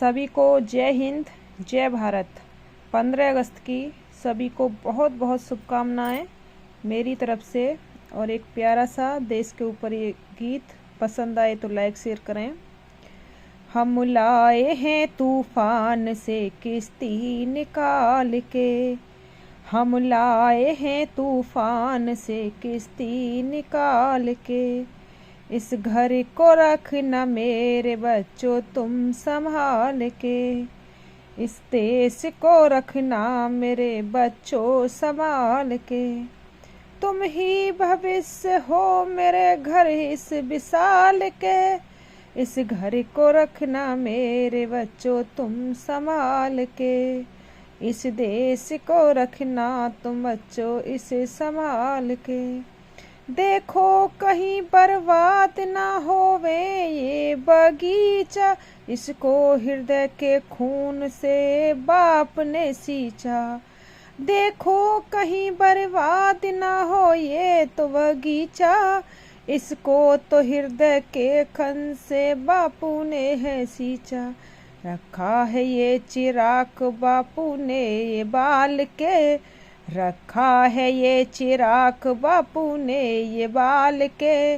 सभी को जय हिंद, जय भारत। 15 अगस्त की सभी को बहुत बहुत शुभकामनाएं मेरी तरफ से। और एक प्यारा सा देश के ऊपर ये गीत पसंद आए तो लाइक शेयर करें। हम लाए हैं तूफान से किश्ती निकाल के, हम लाए हैं तूफान से किश्ती निकाल के। इस घर को रखना मेरे बच्चों तुम संभाल के, इस देश को रखना मेरे बच्चों संभाल के। तुम ही भविष्य हो मेरे घर इस विशाल के, इस घर को रखना मेरे बच्चों तुम संभाल के। इस देश को रखना तुम बच्चों इसे संभाल के। देखो कहीं बर्बाद ना होवे ये बगीचा, इसको हृदय के खून से बाप ने सींचा। देखो कहीं बर्बाद ना हो ये तो बगीचा, इसको तो हृदय के खन से बापू ने है सींचा। रखा है ये चिराग बापू ने ये बाल के, रखा है ये चिराग बापू ने ये बाल के।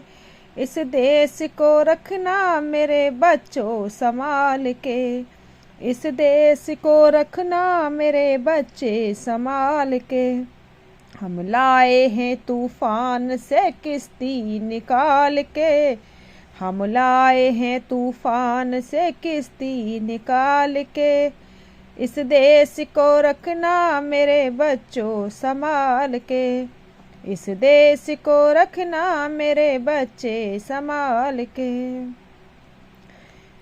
इस देश को रखना मेरे बच्चों संभाल के, इस देश को रखना मेरे बच्चे संभाल के। हम लाए हैं तूफान से किश्ती निकाल के, हम लाए हैं तूफान से किश्ती निकाल के। इस देश को रखना मेरे बच्चों संभाल के, इस देश को रखना मेरे बच्चे संभाल के।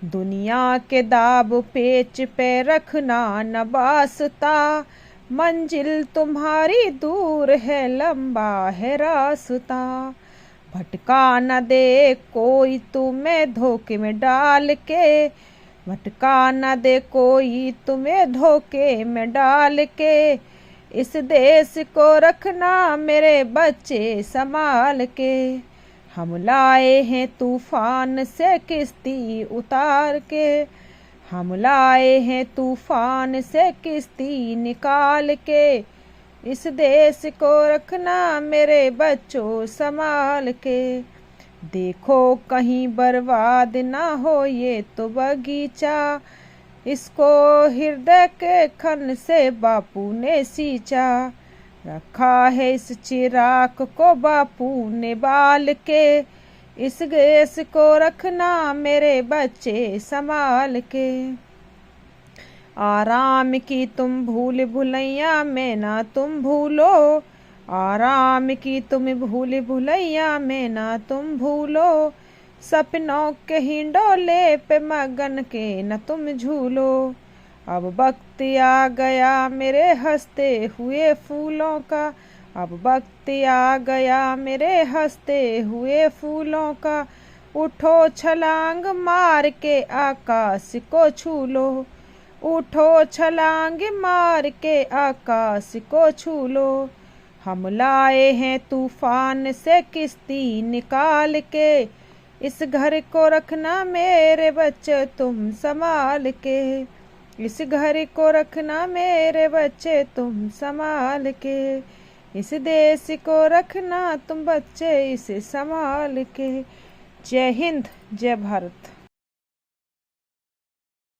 दुनिया के दाब पेच पे रखना न वास्ता, मंजिल तुम्हारी दूर है लंबा है रास्ता। भटका न दे कोई तुम्हें धोखे में डाल के, भटका न दे कोई तुम्हें धोखे में डाल के। इस देश को रखना मेरे बच्चे संभाल के। हम लाए हैं तूफान से किश्ती उतार के, हम लाए हैं तूफान से किश्ती निकाल के। इस देश को रखना मेरे बच्चों संभाल के। देखो कहीं बर्बाद ना हो ये तो बगीचा, इसको हृदय के खन से बापू ने सींचा। रखा है इस चिराग को बापू ने बाल के, इस देश को रखना मेरे बच्चे संभाल के। आराम की तुम भूल भुलैया में ना तुम भूलो, आराम की तुम भूल भुलैया में ना तुम भूलो। सपनों के हिंडोले पे मगन के न तुम झूलो। अब वक्त आ गया मेरे हंसते हुए फूलों का, अब वक्त आ गया मेरे हंसते हुए फूलों का। उठो छलांग मार के आकाश को छू लो, उठो छलांग मार के आकाश को छू लो। हम लाए हैं तूफान से किश्ती निकाल के, इस घर को रखना मेरे बच्चे तुम संभाल के, इस घर को रखना मेरे बच्चे तुम संभाल के। इस देश को रखना तुम बच्चे इसे संभाल के। जय हिंद, जय भारत।